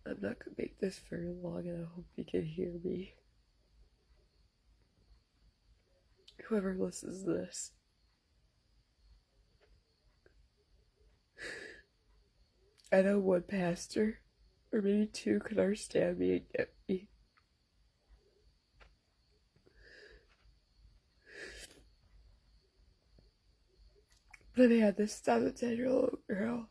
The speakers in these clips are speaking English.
I'm not gonna make this very long, and I hope you can hear me. Whoever listens to this. I know one pastor, or maybe two, could understand me and get me. But I had this 7-10-year-old girl.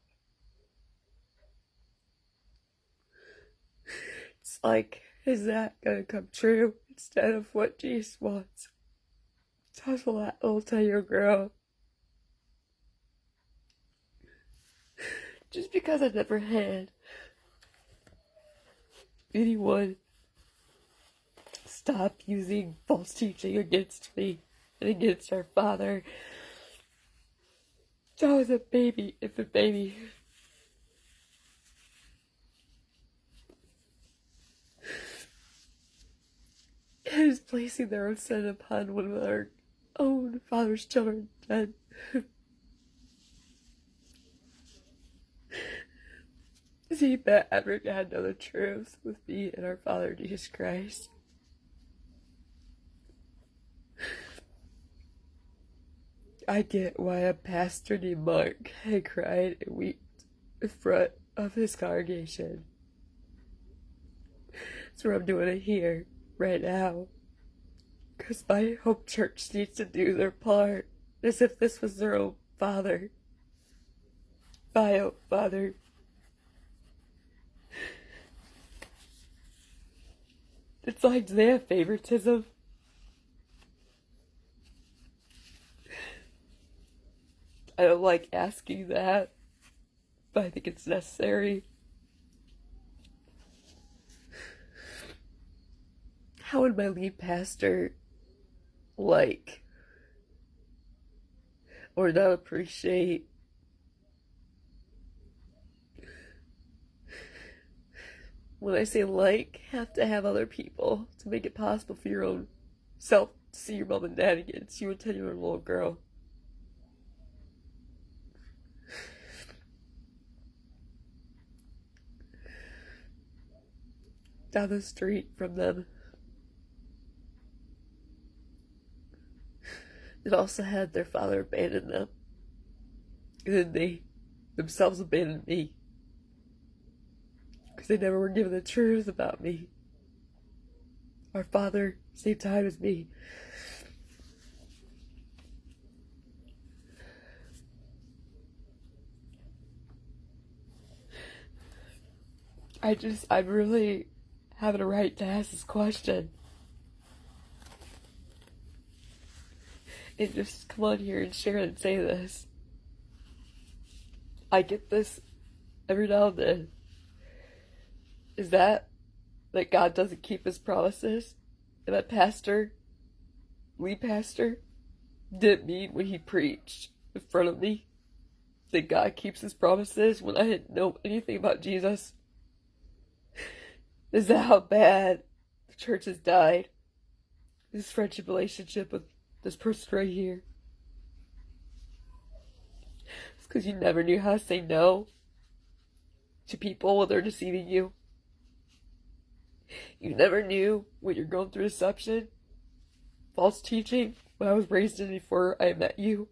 It's like, is that gonna come true instead of what Jesus wants? Tell that little 10-year-old girl. Just because I never had anyone stop using false teaching against me and against our father. I was a baby, infant baby. And is placing their own sin upon one of our own father's children dead. See, but Edward had know the truth with me and our Father Jesus Christ. I get why a pastor named Mark had cried and wept in front of his congregation. So I'm doing it here, right now. Because my home church needs to do their part, as if this was their own father. My own father. It's like, do they have favoritism? I don't like asking that, but I think it's necessary. How would my lead pastor like or not appreciate when I say like, have to have other people to make it possible for your own self to see your mom and dad again? It's you a 10-year-old little girl. Down the street from them. It also had their father abandon them. And then they themselves abandoned me. Because they never were given the truth about me. Our father, same time as me. I'm really having a right to ask this question. And just come on here and share and say this. I get this every now and then. Is that God doesn't keep his promises? And that pastor, lead pastor, didn't mean when he preached in front of me that God keeps his promises when I didn't know anything about Jesus? Is that how bad the church has died? This friendship relationship with this person right here. It's because you never knew how to say no to people when they're deceiving you. You never knew when you're going through deception, false teaching, when I was raised in before I met you.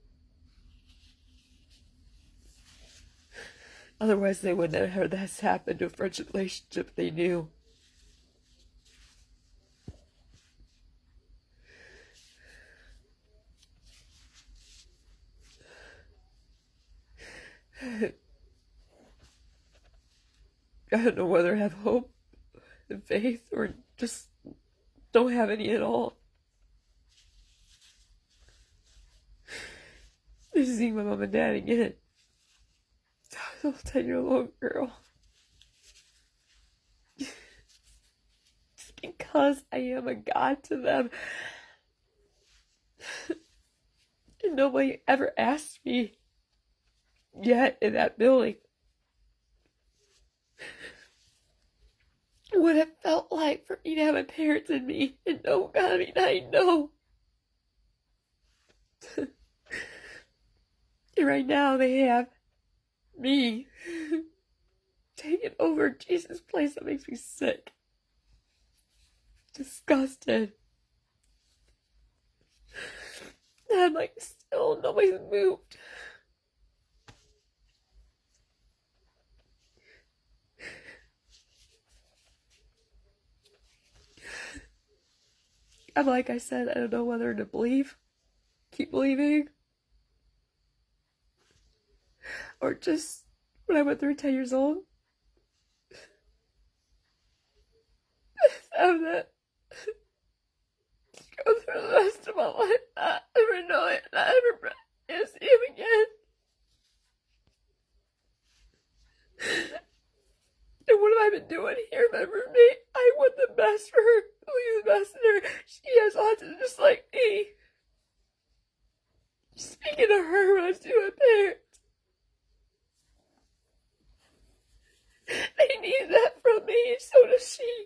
Otherwise, they wouldn't have heard this happen to a friendship relationship they knew. I don't know whether I have hope and faith or just don't have any at all. This is seeing my mom and dad again. I was a 10-year-old girl. Just because I am a god to them. And nobody ever asked me yet in that building what it felt like for me to have my parents in me and know God. I mean, I know. And right now they have me taken over Jesus' place. That makes me sick. Disgusted. And I'm like, still nobody's moved. I'm like I said, I don't know whether to believe, keep believing, or just when I went through 10 years old, have that go through the rest of my life, not ever know it, not ever see him again. And what have I been doing here? Remember me? I want the best for her. Believe the best in her. She has autism just like me. Speaking to her when I was doing parents. They need that from me, and so does she.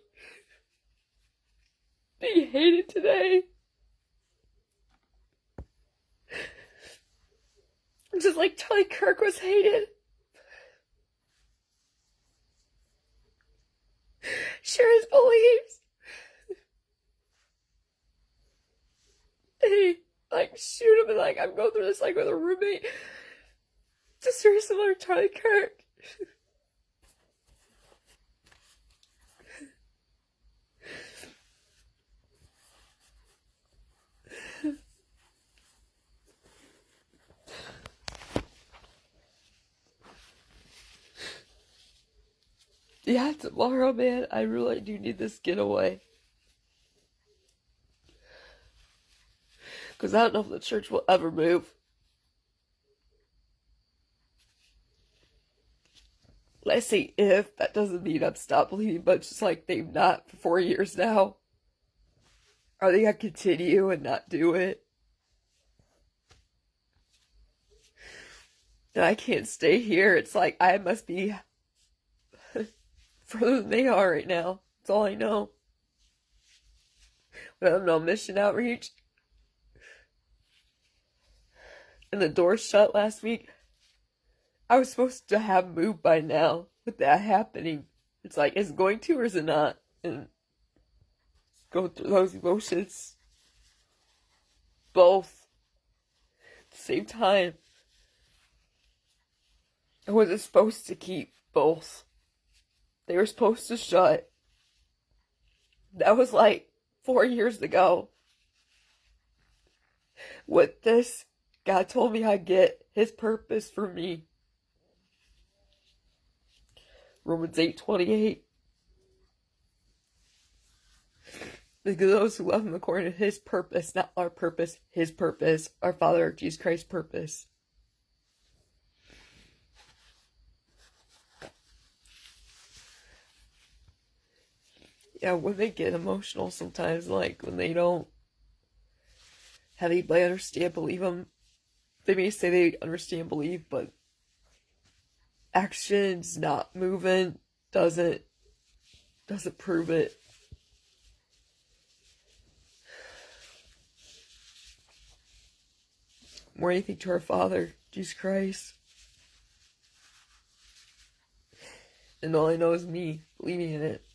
Being hated today. Just like Charlie Kirk was hated. Share his beliefs. They like shoot him and like I'm going through this like with a roommate. Just very similar to Charlie Kirk. Yeah, tomorrow, man, I really do need this getaway. Because I don't know if the church will ever move. When I say if, that doesn't mean I'm stopped believing, but it's just like they've not for 4 years now. Are they going to continue and not do it? And I can't stay here. It's like I must be further than they are right now. That's all I know. But I don't know, mission outreach. And the doors shut last week. I was supposed to have moved by now with that happening. It's like, is it going to or is it not? And go through those emotions. Both. At the same time. I wasn't supposed to keep both. They were supposed to shut. That was like 4 years ago. With this, God told me I'd get his purpose for me. Romans 8:28. Because those who love him according to his purpose, not our purpose, his purpose, our Father Jesus Christ's purpose. Yeah, when they get emotional sometimes, like when they don't have anybody understand, believe them. They may say they understand, believe, but actions not moving doesn't prove it. More anything to our Father, Jesus Christ. And all I know is me believing in it.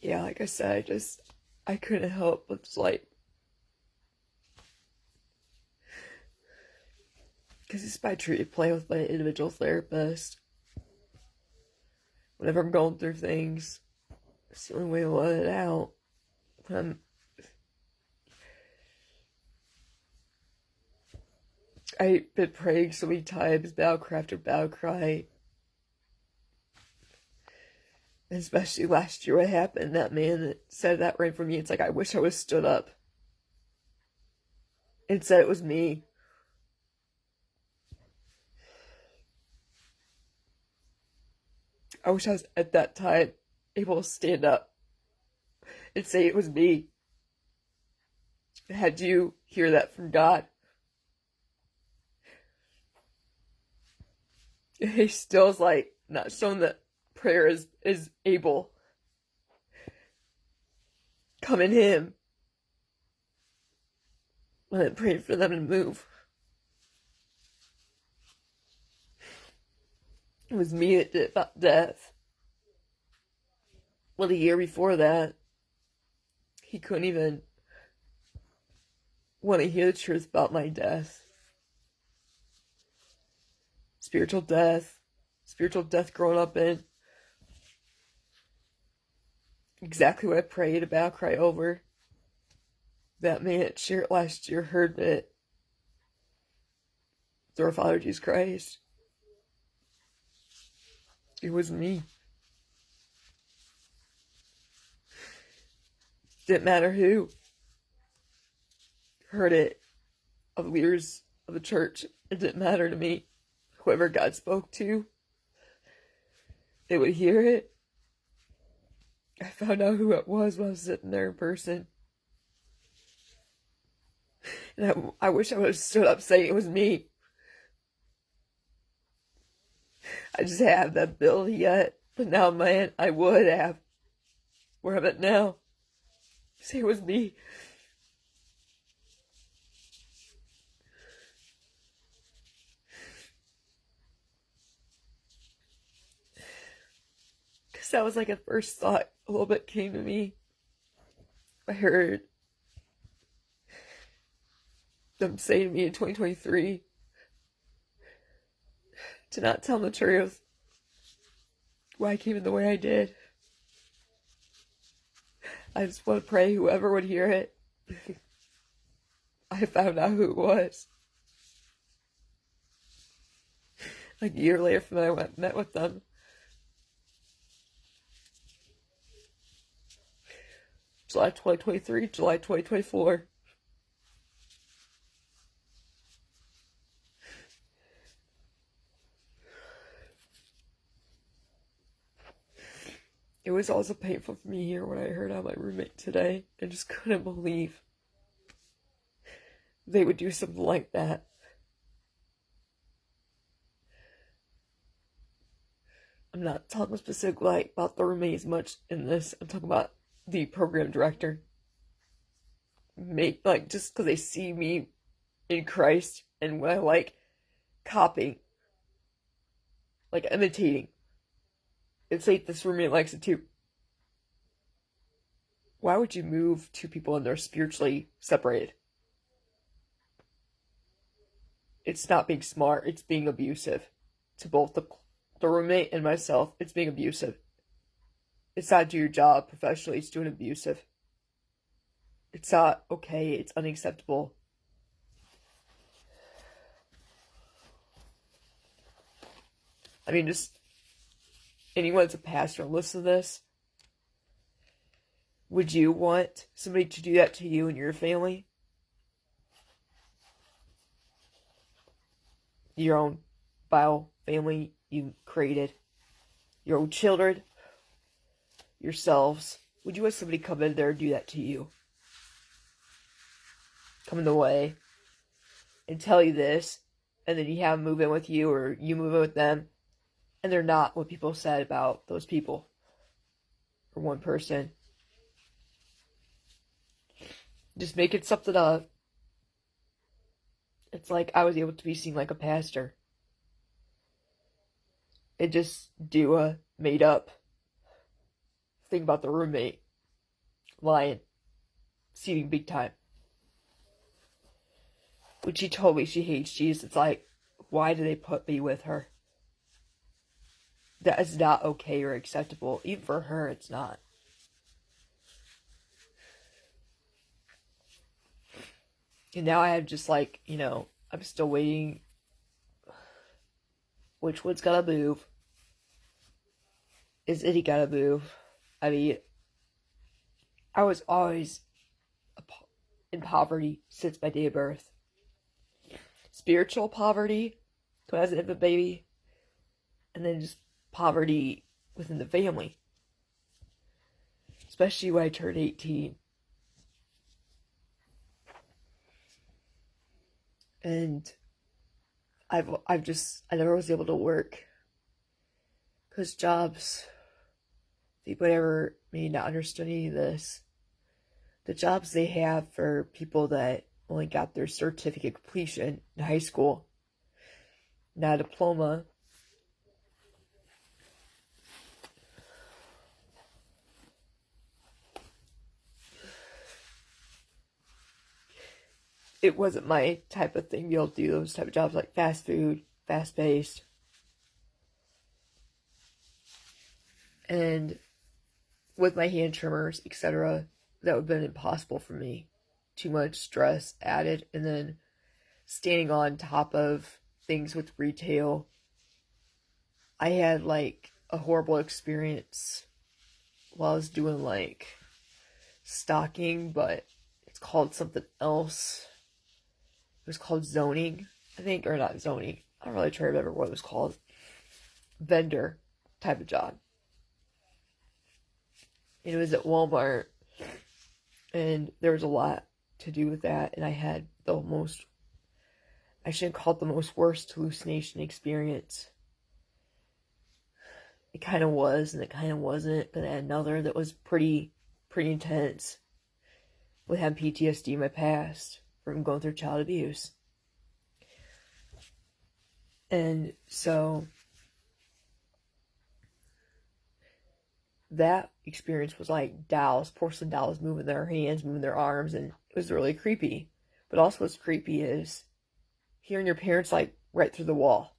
Yeah, like I said, I couldn't help but just like, because it's my treat playing with my individual therapist. Whenever I'm going through things, it's the only way to let it out. I've been praying so many times, battle cry after battle cry. Especially last year, what happened, that man that said that right for me, it's like, I wish I was stood up and said it was me. I wish I was at that time able to stand up and say it was me. Had you hear that from God? He still is like not showing that prayer is able. come in Him. And then praying for them to move. It was me that did about death. Well, the year before that, he couldn't even want to hear the truth about my death. Spiritual death growing up in. Exactly what I prayed about, cry over. That man that shared it last year heard it. Through our Father Jesus Christ. It was me. Didn't matter who heard it, of leaders of the church. It didn't matter to me. Whoever God spoke to, they would hear it. I found out who it was when I was sitting there in person. And I wish I would have stood up saying it was me. I just have that ability yet. But now, man, I would have. Where I'm at now. Say it was me. Because that was like a first thought a little bit came to me. I heard them say to me in 2023 to not tell them the truth. Why I came in the way I did. I just want to pray whoever would hear it. I found out who it was. Like a year later from when I met with them. July 2023, July 2024. It was also painful for me here when I heard out my roommate today. I just couldn't believe they would do something like that. I'm not talking specifically about the roommate as much in this. I'm talking about the program director. Just because they see me in Christ and when I like copying, like imitating. It's like this roommate likes it too. Why would you move two people and they're spiritually separated? It's not being smart, it's being abusive. To both the roommate and myself, it's being abusive. It's not do your job professionally, it's doing abusive. It's not okay, it's unacceptable. I mean, just anyone that's a pastor listen to this. Would you want somebody to do that to you and your family? Your own bio family you created. Your own children. Yourselves. Would you want somebody to come in there and do that to you? Come in the way and tell you this, and then you have them move in with you or you move in with them, and they're not what people said about those people or one person. Just making something up. It's like I was able to be seen like a pastor. And just do a made up thing about the roommate. Lying. Seeding big time. When she told me she hates Jesus, it's like, why do they put me with her? That is not okay or acceptable. Even for her, it's not. And now I have just like, I'm still waiting. Which one's gotta move? Is Eddie gotta move? I mean, I was always in poverty since my day of birth. Spiritual poverty, when I was an infant baby. And then just poverty within the family. Especially when I turned 18. And I never was able to work. Because jobs, people ever may not understand any of this. the jobs they have for people that only got their certificate completion in high school, not a diploma. It wasn't my type of thing to be able to do those type of jobs, like fast food, fast paced. And with my hand trimmers, etc., that would have been impossible for me. Too much stress added, and then standing on top of things with retail. I had like a horrible experience while I was doing like stocking, but it's called something else. It was called zoning, I think, or not zoning. I don't really try to remember what it was called. Vendor type of job. And it was at Walmart, and there was a lot to do with that, and I had the most, I shouldn't call it the most worst hallucination experience. It kind of was, and it kind of wasn't, but I had another that was pretty intense with having PTSD in my past from going through child abuse. And so that experience was like dolls, porcelain dolls moving their hands, moving their arms, and it was really creepy. But also what's creepy is hearing your parents like right through the wall.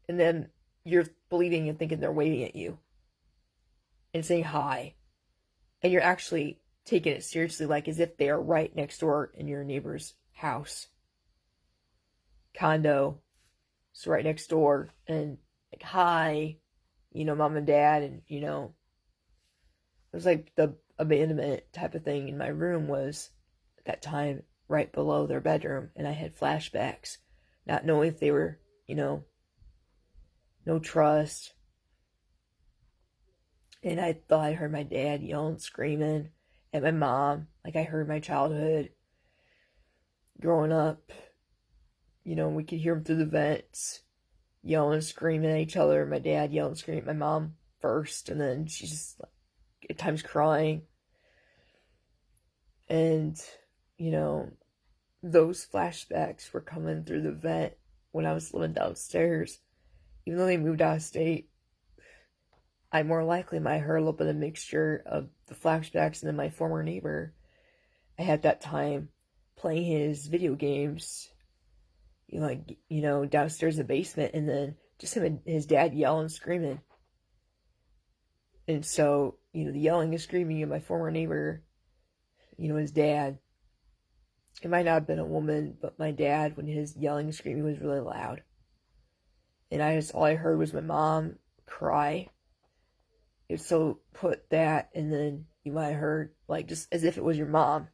And then you're believing and thinking they're waving at you and saying hi. And you're actually taking it seriously, like as if they are right next door in your neighbor's house. Condo. So right next door. And like, hi, mom and dad, and, it was like the abandonment type of thing in my room was at that time right below their bedroom, and I had flashbacks, not knowing if they were, no trust. And I thought I heard my dad yelling, screaming at my mom, like I heard my childhood growing up. We could hear them through the vents, yelling and screaming at each other. My dad yelling and screaming at my mom first, and then she's just like, at times crying. And, those flashbacks were coming through the vent when I was living downstairs. Even though they moved out of state, I more likely might have heard a little bit of mixture of the flashbacks and then my former neighbor. I had that time playing his video games, downstairs in the basement, and then just him and his dad yelling and screaming. And so, the yelling and screaming of my former neighbor, his dad, it might not have been a woman, but my dad, when his yelling and screaming was really loud. And all I heard was my mom cry. So put that, and then you might have heard, like, just as if it was your mom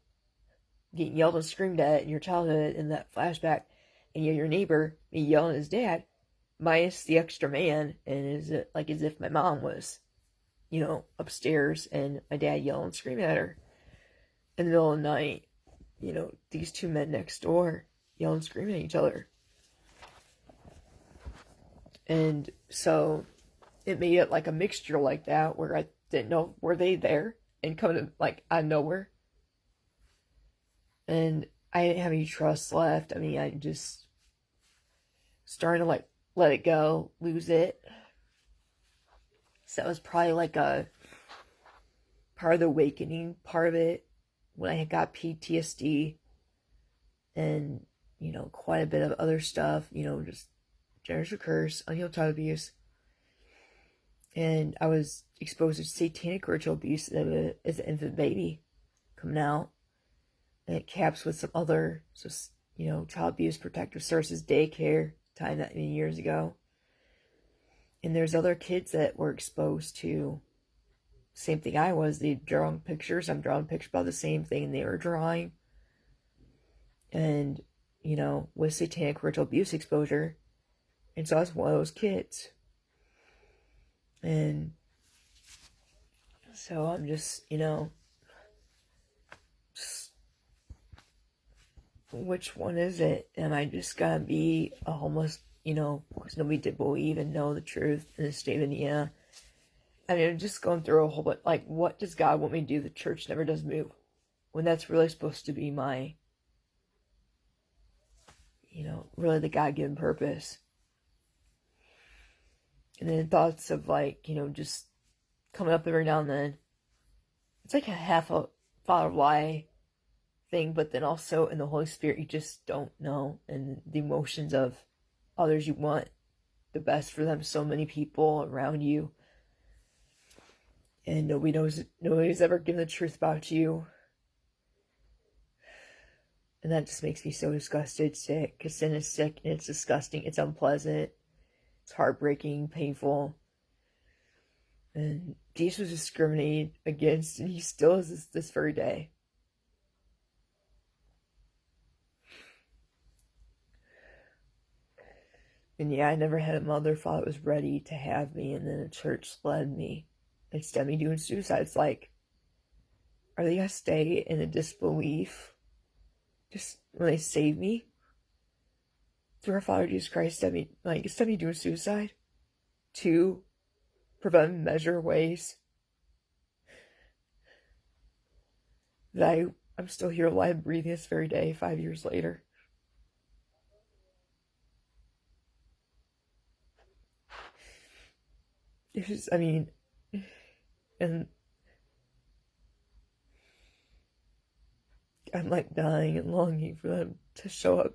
getting yelled and screamed at in your childhood in that flashback, and your neighbor me yelling at his dad, minus the extra man, and is it like as if my mom was, upstairs, and my dad yelling and screaming at her in the middle of the night. These two men next door yelling and screaming at each other. And so it made it like a mixture like that, where I didn't know, were they there? And coming to, like, out of nowhere. And I didn't have any trust left. I mean, I just starting to, like, let it go, lose it. So that was probably like a part of the awakening part of it, when I had got PTSD and, quite a bit of other stuff, just generational curse, unhealed child abuse. And I was exposed to satanic ritual abuse as an infant baby coming out. And it caps with some other, child abuse protective services, daycare, time that many years ago. And there's other kids that were exposed to same thing I was. They drawing pictures. I'm drawing pictures about the same thing they were drawing. And, with satanic ritual abuse exposure. And so I was one of those kids. And so I'm just, which one is it? Am I just gonna be a homeless, because nobody did believe and know the truth in the state of Indiana? I mean, I'm just going through a whole bunch, like, what does God want me to do? The church never does move. when that's really supposed to be my, really the God-given purpose. And then thoughts of like, just coming up every now and then. It's like a half a thought of why thing, but then also in the Holy Spirit, you just don't know. And the emotions of others, you want the best for them. So many people around you. And nobody's ever given the truth about you. And that just makes me so disgusted, sick, because sin is sick and it's disgusting, it's unpleasant, it's heartbreaking, painful. And Jesus was discriminated against, and he still is this very day. And yeah, I never had a mother or father that was ready to have me, and then a church led me. Instead of me doing suicide, it's like, are they going to stay in a disbelief just when they save me? Through our Father Jesus Christ, instead of me doing suicide, to prevent measure ways that I'm still here alive and breathing this very day, 5 years later. It's just, and I'm like dying and longing for them to show up.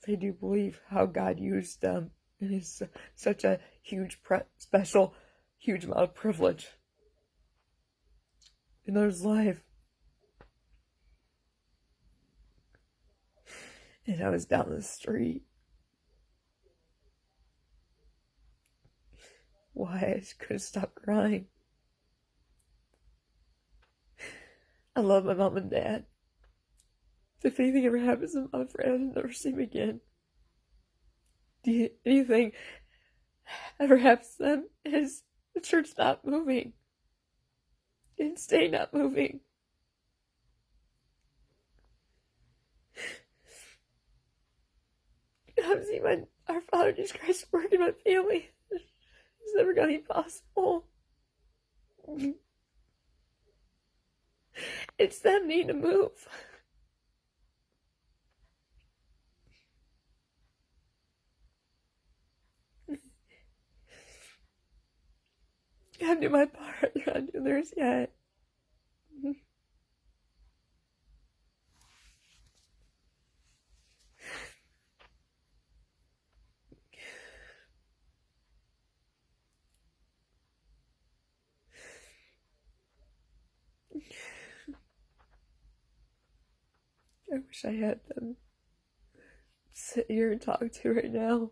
They do believe how God used them. It is such a huge, special, huge amount of privilege in others' life. And I was down the street. Why? I just couldn't stop crying. I love my mom and dad. If anything ever happens to my friend, I'll never see him again. Anything ever happens to them is the church not moving. And stay not moving. I'm seeing our Father Jesus Christ work in my family. It's never gonna be possible. It's them needing to move. I'm doing my part. They're not doing theirs yet. I wish I had them sit here and talk to right now.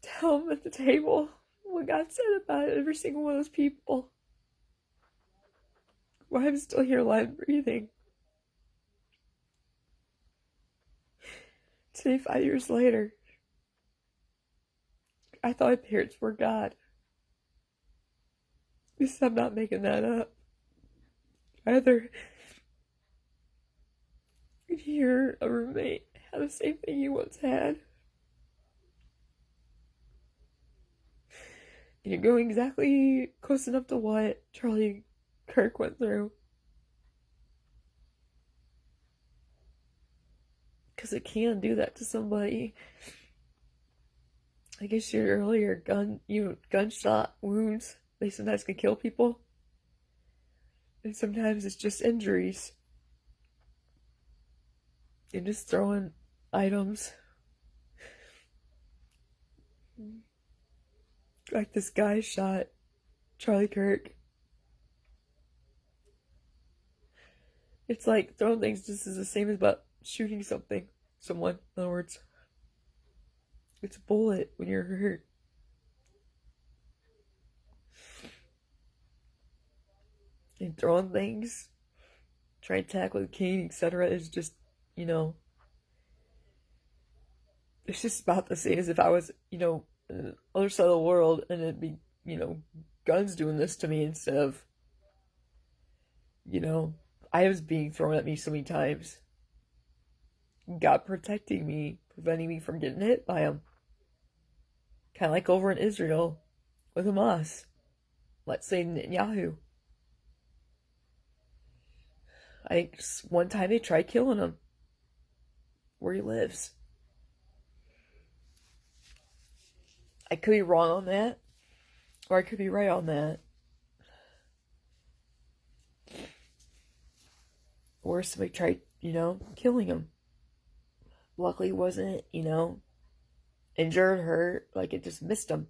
Tell them at the table what God said about every single one of those people. Why I'm still here alive and breathing. Today, 5 years later, I thought my parents were God. Because I'm not making that up. Either hear a roommate have the same thing you once had. You're going exactly close enough to what Charlie Kirk went through. Because it can do that to somebody. I guess your earlier gunshot wounds, they sometimes can kill people. And sometimes it's just injuries. And just throwing items. Like this guy shot Charlie Kirk. It's like throwing things just as the same as about shooting someone, in other words. It's a bullet when you're hurt. And throwing things, trying to attack with a cane, etc. is just, it's just about the same as if I was, on the other side of the world and it'd be, guns doing this to me instead of, I was being thrown at me so many times. God protecting me, preventing me from getting hit by them. Kind of like over in Israel with Hamas. Let's say Netanyahu. Like, one time they tried killing him where he lives. I could be wrong on that, or I could be right on that. Or somebody tried, killing him. Luckily, he wasn't, injured, hurt. Like, it just missed him.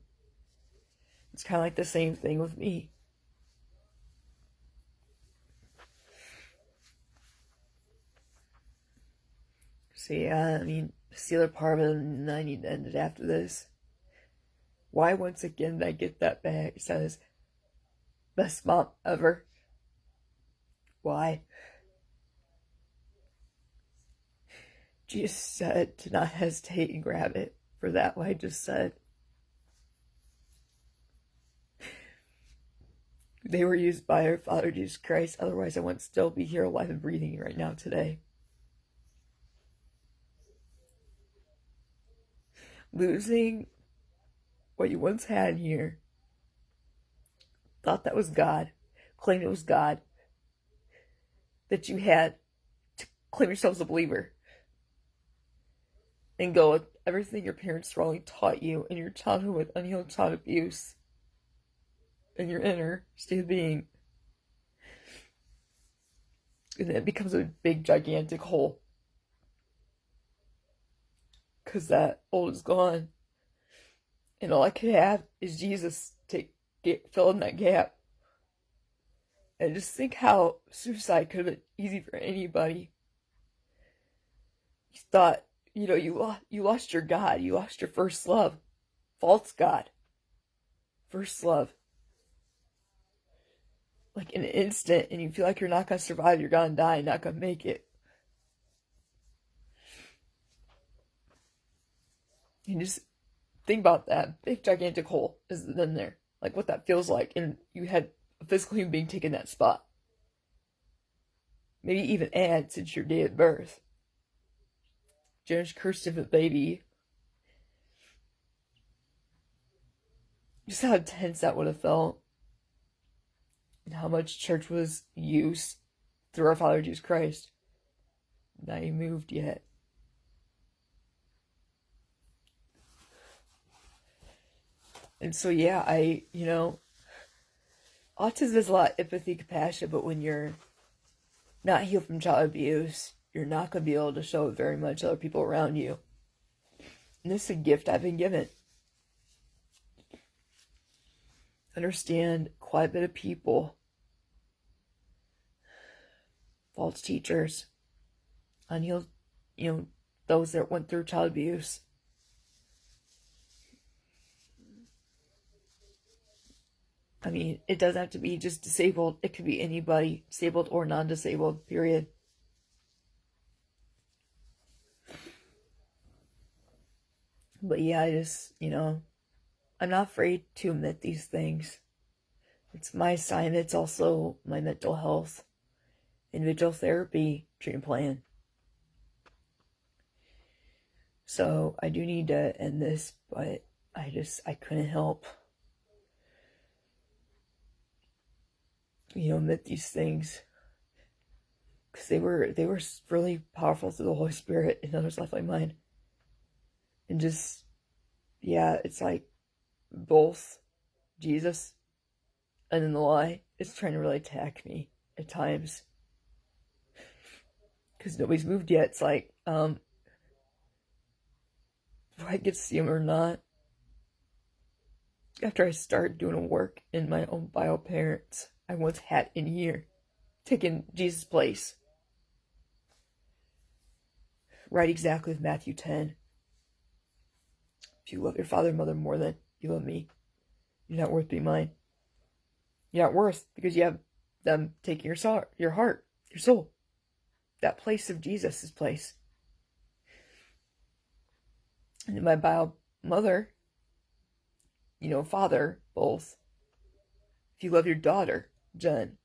It's kind of like the same thing with me. So, yeah, I mean, it's the other part of it, and I need to end it after this. Why, once again, did I get that back? It says, best mom ever. Why? Jesus said to not hesitate and grab it for that, what I just said. They were used by our Father Jesus Christ, otherwise I wouldn't still be here alive and breathing right now today. Losing what you once had here, thought that was God, claimed it was God, that you had to claim yourself as a believer, and go with everything your parents wrongly taught you in your childhood with unhealed child abuse in your inner state of being. And then it becomes a big, gigantic hole. Because that old is gone. And all I could have is Jesus to fill in that gap. And just think how suicide could have been easy for anybody. You thought, you lost your God. You lost your first love. False God. First love. Like in an instant, and you feel like you're not going to survive. You're going to die. You're not going to make it. And just think about that big, gigantic hole is in there. Like what that feels like. And you had a physical human being taking that spot. Maybe even add since your day of birth. Jennifer's cursed of a baby. Just how intense that would have felt. And how much church was used through our Father Jesus Christ. Not even moved yet. And so, yeah, autism is a lot of empathy, compassion, but when you're not healed from child abuse, you're not going to be able to show it very much to other people around you. And this is a gift I've been given. Understand quite a bit of people, false teachers, unhealed, those that went through child abuse. I mean, it doesn't have to be just disabled. It could be anybody, disabled or non-disabled, period. But yeah, I just, I'm not afraid to admit these things. It's my assignment. It's also my mental health, individual therapy treatment plan. So I do need to end this, but I couldn't help, admit these things. Because they were really powerful through the Holy Spirit in others' life like mine. And just, yeah, it's like both Jesus and then the lie is trying to really attack me at times. Because nobody's moved yet. It's like, do I get to see him or not? After I started doing work in my own bio parents, I once had in here, taking Jesus' place. Right exactly with Matthew 10. If you love your father and mother more than you love me, you're not worth being mine. You're not worth because you have them taking your heart, your soul. That place of Jesus' place. And in my bio mother, father, both. If you love your daughter, Jen,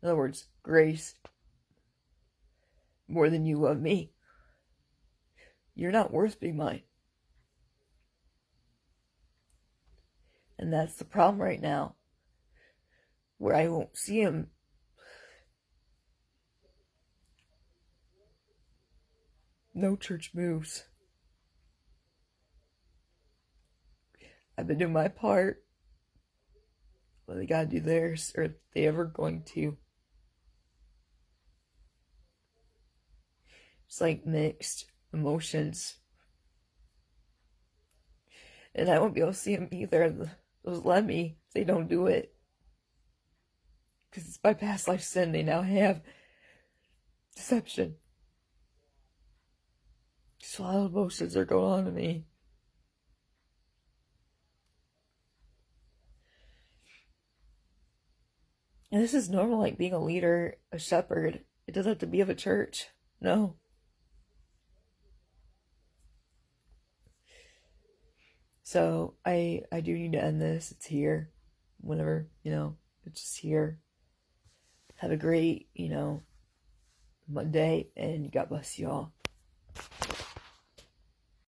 in other words, Grace, more than you love me, you're not worth being mine. And that's the problem right now, where I won't see him No church moves. I've been doing my part. Well, they gotta do theirs, or if they ever going to. It's like mixed emotions. And I won't be able to see them either. Those Lemmy, they don't do it. Because it's my past life sin. They now have deception. So a lot of emotions are going on in me. And this is normal, like being a leader, a shepherd. It doesn't have to be of a church. No. So I do need to end this. It's here. Whenever, it's just here. Have a great, Monday, and God bless you all.